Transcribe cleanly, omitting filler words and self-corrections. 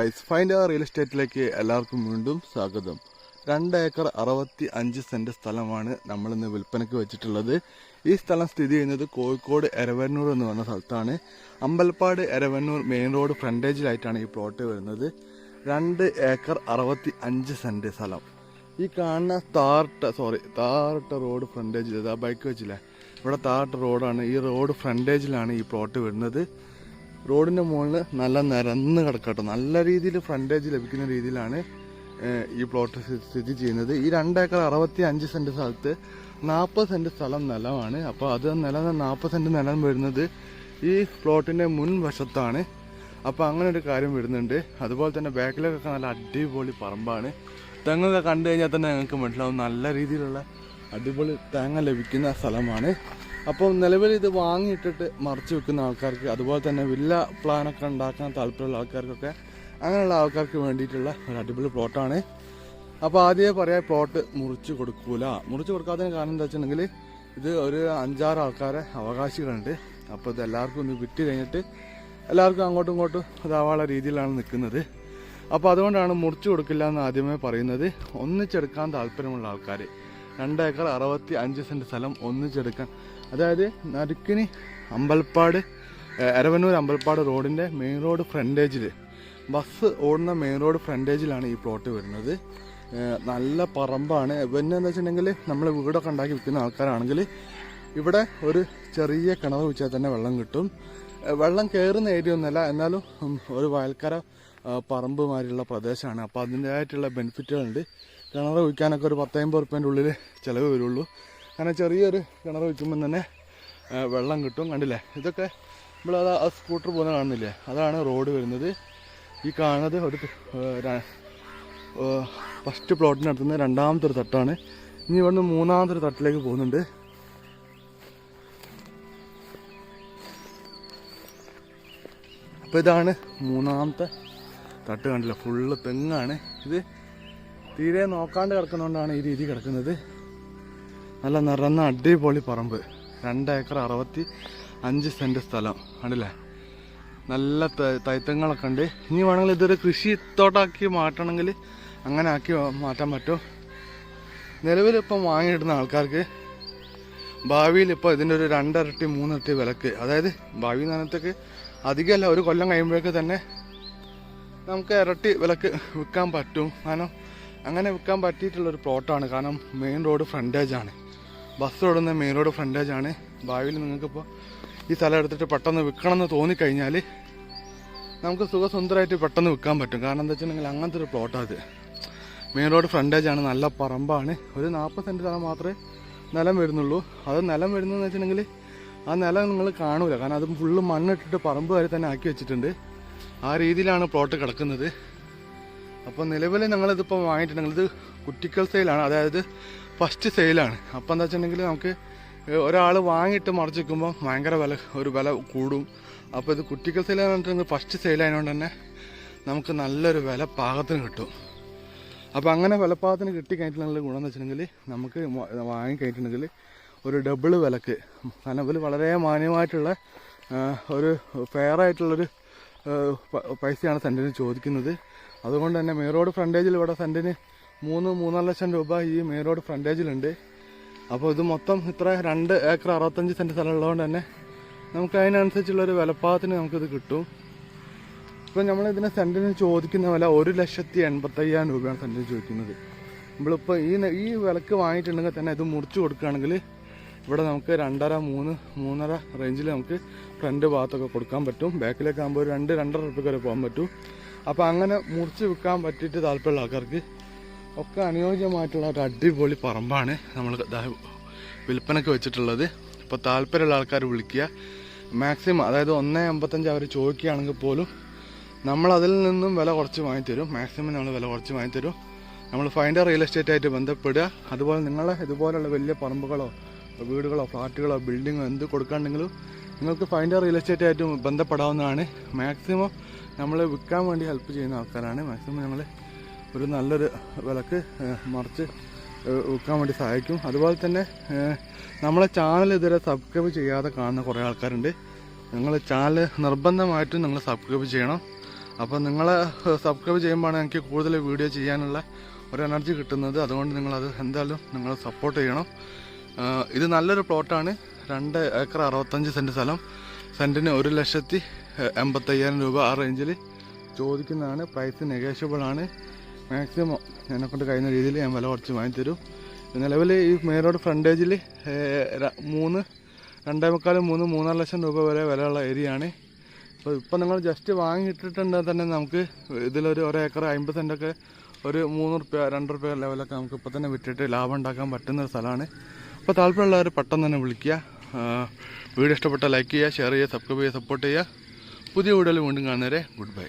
Guys, find അവർ real എസ്റ്റേറ്റിലേക്ക് എല്ലാവർക്കും വീണ്ടും സ്വാഗതം. 2 ഏക്കർ 65 സെന്റ് സ്ഥലമാണ് നമ്മളിന്ന് വിൽപ്പനയ്ക്ക് വെച്ചിട്ടുള്ളത്. ഈ സ്ഥലം സ്ഥിതി ചെയ്യുന്നത് കോഴിക്കോട് എരവന്നൂർ എന്ന് പറഞ്ഞ സ്ഥലത്താണ്. അമ്പലപ്പാട് എരവന്നൂർ മെയിൻ റോഡ് ഫ്രണ്ടേജിലായിട്ടാണ് ഈ പ്ലോട്ട് വരുന്നത്. 2 ഏക്കർ 65 സെന്റ് സ്ഥലം. ഈ കാണുന്ന താറിട്ട റോഡ് ഫ്രണ്ടേജിൽ, ബൈക്ക് വെച്ചില്ലേ, ഇവിടെ താറിട്ട റോഡാണ്. ഈ റോഡ് ഫ്രണ്ടേജിലാണ് ഈ പ്ലോട്ട് വരുന്നത്. റോഡിൻ്റെ മുകളിൽ നല്ല നിരന്ന് കിടക്കട്ടെ, നല്ല രീതിയിൽ ഫ്രണ്ടേജ് ലഭിക്കുന്ന രീതിയിലാണ് ഈ പ്ലോട്ട് സ്ഥിതി ചെയ്യുന്നത്. ഈ 2 ഏക്കർ 65 സെന്റ് സ്ഥലത്ത് 40 സെന്റ് സ്ഥലം നിലമാണ്. അപ്പോൾ അത് 40 സെന്റ് നിലം വരുന്നത് ഈ പ്ലോട്ടിൻ്റെ മുൻവശത്താണ്. അപ്പോൾ അങ്ങനെ ഒരു കാര്യം വരുന്നുണ്ട്. അതുപോലെ തന്നെ ബാക്കിലേക്കൊക്കെ നല്ല അടിപൊളി പറമ്പാണ്. തെങ്ങൊക്കെ കണ്ടു കഴിഞ്ഞാൽ തന്നെ ഞങ്ങൾക്ക് മനസ്സിലാവും നല്ല രീതിയിലുള്ള അടിപൊളി തേങ്ങ ലഭിക്കുന്ന സ്ഥലമാണ്. അപ്പോൾ നിലവിൽ ഇത് വാങ്ങിയിട്ടിട്ട് മറച്ചു വെക്കുന്ന ആൾക്കാർക്ക്, അതുപോലെ തന്നെ വില്ല പ്ലാനൊക്കെ ഉണ്ടാക്കാൻ താല്പര്യമുള്ള ആൾക്കാർക്കൊക്കെ, അങ്ങനെയുള്ള ആൾക്കാർക്ക് വേണ്ടിയിട്ടുള്ള ഒരു അടിപൊളി പ്ലോട്ടാണ്. അപ്പോൾ ആദ്യമേ പറയാം, പ്ലോട്ട് മുറിച്ച് കൊടുക്കാത്തതിന് കാരണം എന്താ വെച്ചിട്ടുണ്ടെങ്കിൽ ഇത് ഒരു 5-6 ആൾക്കാരെ അവകാശികളുണ്ട്. അപ്പോൾ ഇത് എല്ലാവർക്കും ഒന്ന് വിറ്റ് കഴിഞ്ഞിട്ട് എല്ലാവർക്കും അങ്ങോട്ടും ഇങ്ങോട്ടും ഇതാവാനുള്ള രീതിയിലാണ് നിൽക്കുന്നത്. അപ്പോൾ അതുകൊണ്ടാണ് മുറിച്ച് കൊടുക്കില്ല എന്ന് ആദ്യമേ പറയുന്നത്. ഒന്നിച്ചെടുക്കാൻ താല്പര്യമുള്ള ആൾക്കാർ 2 ഏക്കർ 65 സെന്റ് സ്ഥലം ഒന്നിച്ചെടുക്കാൻ, അതായത് നടുക്കിനി എരവന്നൂർ അമ്പലപ്പാട് റോഡിൻ്റെ മെയിൻ റോഡ് ഫ്രണ്ടേജിൽ, ബസ് ഓടുന്ന മെയിൻ റോഡ് ഫ്രണ്ടേജിലാണ് ഈ പ്ലോട്ട് വരുന്നത്. നല്ല പറമ്പാണ്. പിന്നെ എന്താ വെച്ചിട്ടുണ്ടെങ്കിൽ നമ്മൾ വീടൊക്കെ ഉണ്ടാക്കി വിൽക്കുന്ന ആൾക്കാരാണെങ്കിൽ ഇവിടെ ഒരു ചെറിയ കിണർ വെച്ചാൽ തന്നെ വെള്ളം കിട്ടും. വെള്ളം കയറുന്ന ഏരിയ ഒന്നുമല്ല, എന്നാലും ഒരു വയൽക്കര പറമ്പുമാരിയുള്ള പ്രദേശമാണ്. അപ്പോൾ അതിൻ്റെതായിട്ടുള്ള ബെനിഫിറ്റുകളുണ്ട്. കിണർ ഒഴിക്കാനൊക്കെ ഒരു 10-50 ഉറുപ്പ്യൻ്റെ ഉള്ളിൽ ചിലവ് വരുള്ളൂ. കാരണം ചെറിയൊരു കിണർ വെച്ചുമ്പോൾ തന്നെ വെള്ളം കിട്ടും. കണ്ടില്ലേ, ഇതൊക്കെ നമ്മളത് ആ സ്കൂട്ടർ പോകുന്ന കാണുന്നില്ലേ, അതാണ് റോഡ് വരുന്നത്. ഈ കാണുന്നത് ഒരു ഫസ്റ്റ് പ്ലോട്ടിനടുത്ത് നിന്ന് 2ാമത്തെ ഒരു തട്ടാണ്. ഇനി ഇവിടുന്ന് 3ാമത്തെ ഒരു തട്ടിലേക്ക് പോകുന്നുണ്ട്. അപ്പോൾ ഇതാണ് 3ാമത്തെ തട്ട്. കണ്ടില്ല, ഫുള്ള് തെങ്ങാണ്. ഇത് തീരെ നോക്കാണ്ട് കിടക്കുന്നതുകൊണ്ടാണ് ഈ രീതി കിടക്കുന്നത്. നല്ല നിറന്ന അടിപൊളി പറമ്പ്, 2 ഏക്കർ 65 സെന്റ് സ്ഥലം. കണ്ടില്ലേ, നല്ല തൈത്തങ്ങളൊക്കെ ഉണ്ട്. ഇനി വേണമെങ്കിൽ ഇതൊരു കൃഷിത്തോട്ടാക്കി മാറ്റണമെങ്കിൽ അങ്ങനെ ആക്കി മാറ്റാൻ പറ്റും. നിലവിലിപ്പം വാങ്ങിയിടുന്ന ആൾക്കാർക്ക് ഭാവിയിൽ ഇപ്പോൾ ഇതിൻ്റെ ഒരു 2 ഇരട്ടി 3 ഇരട്ടി വിലക്ക്, അതായത് ഭാവി നേരത്തേക്ക് അധികമല്ല, ഒരു കൊല്ലം കഴിയുമ്പോഴേക്ക് തന്നെ നമുക്ക് ഇരട്ടി വിലക്ക് വിൽക്കാൻ പറ്റും. കാരണം അങ്ങനെ വിൽക്കാൻ പറ്റിയിട്ടുള്ളൊരു പ്ലോട്ടാണ്. കാരണം മെയിൻ റോഡ് ഫ്രണ്ടേജാണ്, ബസ് ഓടുന്ന മെയിൻ റോഡ് ഫ്രണ്ടേജാണ്. ഭാവിയിൽ നിങ്ങൾക്കിപ്പോൾ ഈ സ്ഥലം എടുത്തിട്ട് പെട്ടെന്ന് വിൽക്കണമെന്ന് തോന്നിക്കഴിഞ്ഞാൽ നമുക്ക് സുഖസുന്ദരമായിട്ട് പെട്ടെന്ന് വിൽക്കാൻ പറ്റും. കാരണം എന്താ വെച്ചിട്ടുണ്ടെങ്കിൽ അങ്ങനത്തെ ഒരു പ്ലോട്ടാണ് ഇത്. മെയിൻ റോഡ് ഫ്രണ്ടേജാണ്, നല്ല പറമ്പാണ്. ഒരു 40 സെൻറ്റ് സ്ഥലം മാത്രമേ നിലം വരുന്നുള്ളൂ. അത് നിലം വരുന്നതെന്ന് വെച്ചിട്ടുണ്ടെങ്കിൽ ആ നിലം നിങ്ങൾ കാണൂല, കാരണം അത് ഫുള്ള് മണ്ണിട്ടിട്ട് പറമ്പ് വരെ തന്നെ ആക്കി വെച്ചിട്ടുണ്ട്. ആ രീതിയിലാണ് പ്ലോട്ട് കിടക്കുന്നത്. അപ്പോൾ നിലവിൽ ഞങ്ങളിതിപ്പോൾ വാങ്ങിയിട്ടുണ്ടെങ്കിൽ ഇത് കുറ്റിക്കൽ സെയിലാണ്, അതായത് ഫസ്റ്റ് സെയിലാണ്. അപ്പോൾ എന്താ വെച്ചിട്ടുണ്ടെങ്കിൽ നമുക്ക് ഒരാൾ വാങ്ങിയിട്ട് മറിച്ച് വയ്ക്കുമ്പോൾ ഭയങ്കര വില കൂടും. അപ്പോൾ ഇത് കുറ്റിക്കൽ സെയിൽ എന്ന് പറഞ്ഞിട്ടുണ്ടെങ്കിൽ ഫസ്റ്റ് സെയിലായതുകൊണ്ട് തന്നെ നമുക്ക് നല്ലൊരു വില പാകത്തിന് കിട്ടും. അപ്പോൾ അങ്ങനെ വിലപ്പാകത്തിന് കിട്ടിക്കഴിഞ്ഞിട്ടുള്ള ഗുണം എന്ന് വെച്ചിട്ടുണ്ടെങ്കിൽ നമുക്ക് വാങ്ങിക്കഴിഞ്ഞിട്ടുണ്ടെങ്കിൽ ഒരു ഡബിൾ വിലക്ക്, കാരണം ഇവർ വളരെ മാന്യമായിട്ടുള്ള ഒരു ഫെയറായിട്ടുള്ളൊരു പൈസയാണ് സെൻറ്റിന് ചോദിക്കുന്നത്. അതുകൊണ്ട് തന്നെ മെയിൻ റോഡ് ഫ്രണ്ടേജിൽ ഇവിടെ സെൻറ്റിന് 3-3.5 ലക്ഷം രൂപ ഈ മെയിൻ റോഡ് ഫ്രണ്ടേജിലുണ്ട്. അപ്പോൾ ഇത് മൊത്തം ഇത്ര 2 ഏക്കർ 65 സെൻറ്റ് സ്ഥലം ഉള്ളതുകൊണ്ട് തന്നെ നമുക്ക് അതിനനുസരിച്ചുള്ളൊരു വിലപ്പാകത്തിന് നമുക്കിത് കിട്ടും. ഇപ്പം നമ്മളിതിനെ സെൻറ്റിന് ചോദിക്കുന്ന വില 1,85,000 രൂപയാണ് സെൻറ്റിന് ചോദിക്കുന്നത്. നമ്മളിപ്പോൾ ഈ വിലക്ക് വാങ്ങിയിട്ടുണ്ടെങ്കിൽ തന്നെ ഇത് മുറിച്ച് കൊടുക്കുകയാണെങ്കിൽ ഇവിടെ നമുക്ക് 2.5-3 റേഞ്ചിൽ നമുക്ക് ഫ്രണ്ട് ഭാഗത്തൊക്കെ കൊടുക്കാൻ പറ്റും. ബാക്കിലേക്ക് ആകുമ്പോൾ ഒരു 2-2.5 ഉറുപ്പിക വരെ പോകാൻ പറ്റും. അപ്പോൾ അങ്ങനെ മുറിച്ച് വിൽക്കാൻ പറ്റിയിട്ട് താല്പര്യമുള്ള ആൾക്കാർക്ക് ഒക്കെ അനുയോജ്യമായിട്ടുള്ള ഒരു അടിപൊളി പറമ്പാണ് നമ്മൾ വിൽപ്പനയ്ക്ക് വെച്ചിട്ടുള്ളത്. അപ്പോൾ താല്പര്യമുള്ള ആൾക്കാർ വിളിക്കുക. മാക്സിമം, അതായത് 1.85 അവർ ചോദിക്കുകയാണെങ്കിൽ പോലും നമ്മളതിൽ നിന്നും വില കുറച്ച് വാങ്ങിത്തരും. മാക്സിമം നമ്മൾ വില കുറച്ച് വാങ്ങിത്തരും. നമ്മൾ ഫൈൻഡർ റിയൽ എസ്റ്റേറ്റ് ആയിട്ട് ബന്ധപ്പെടുക. അതുപോലെ നിങ്ങളെ ഇതുപോലുള്ള വലിയ പറമ്പുകളോ വീടുകളോ ഫ്ലാറ്റുകളോ ബിൽഡിങ്ങോ എന്ത് കൊടുക്കാണ്ടെങ്കിലും നിങ്ങൾക്ക് ഫൈൻഡർ റിയൽ എസ്റ്റേറ്റ് ആയിട്ട് ബന്ധപ്പെടാവുന്നതാണ്. മാക്സിമം നമ്മൾ വിൽക്കാൻ വേണ്ടി ഹെൽപ്പ് ചെയ്യുന്ന ആൾക്കാരാണ്. മാക്സിമം ഞങ്ങൾ ഒരു നല്ലൊരു വിലക്ക് മറിച്ച് വിൽക്കാൻ വേണ്ടി സഹായിക്കും. അതുപോലെ തന്നെ നമ്മളെ ചാനൽ ഇതുവരെ സബ്സ്ക്രൈബ് ചെയ്യാതെ കാണുന്ന കുറേ ആൾക്കാരുണ്ട്. നിങ്ങൾ ചാനൽ നിർബന്ധമായിട്ടും നിങ്ങൾ സബ്സ്ക്രൈബ് ചെയ്യണം. അപ്പോൾ നിങ്ങൾ സബ്സ്ക്രൈബ് ചെയ്യുമ്പോഴാണ് എനിക്ക് കൂടുതൽ വീഡിയോ ചെയ്യാനുള്ള ഒരു എനർജി കിട്ടുന്നത്. അതുകൊണ്ട് നിങ്ങളത് എന്തായാലും നിങ്ങൾ സപ്പോർട്ട് ചെയ്യണം. ഇത് നല്ലൊരു പ്ലോട്ടാണ്. 2 ഏക്കർ 65 സെൻറ്റ് സ്ഥലം. സെൻറ്റിന് 1,85,000 രൂപ ആ റേഞ്ചിൽ ചോദിക്കുന്നതാണ്. പ്രൈസ് നെഗോഷ്യബിൾ ആണ്. മാക്സിമം എന്നെക്കൊണ്ട് കഴിയുന്ന രീതിയിൽ ഞാൻ വില കുറച്ച് വാങ്ങിത്തരും. നിലവിൽ ഈ മെയിൻ റോഡ് ഫ്രണ്ടേജിൽ 2.25-3 ലക്ഷം രൂപ വരെ വിലയുള്ള ഏരിയ ആണ്. അപ്പോൾ ഇപ്പം നിങ്ങൾ ജസ്റ്റ് വാങ്ങിയിട്ടിട്ടുണ്ടെങ്കിൽ തന്നെ നമുക്ക് ഇതിലൊരു 1 ഏക്കർ 50 സെൻറ്റൊക്കെ ഒരു 3 റുപ്യ 2 റുപ്യ ലെവലൊക്കെ നമുക്ക് ഇപ്പോൾ തന്നെ വിറ്റിട്ട് ലാഭം ഉണ്ടാക്കാൻ പറ്റുന്ന ഒരു സ്ഥലമാണ്. അപ്പോൾ താല്പര്യമുള്ളവർ പെട്ടെന്ന് തന്നെ വിളിക്കുക. വീഡിയോ ഇഷ്ടപ്പെട്ടാൽ ലൈക്ക് ചെയ്യുക, ഷെയർ ചെയ്യുക, സബ്സ്ക്രൈബ് ചെയ്യുക, സപ്പോർട്ട് ചെയ്യുക. പുതിയ വീഡിയോയിൽ വീണ്ടും കാണുന്നവരെ ഗുഡ് ബൈ.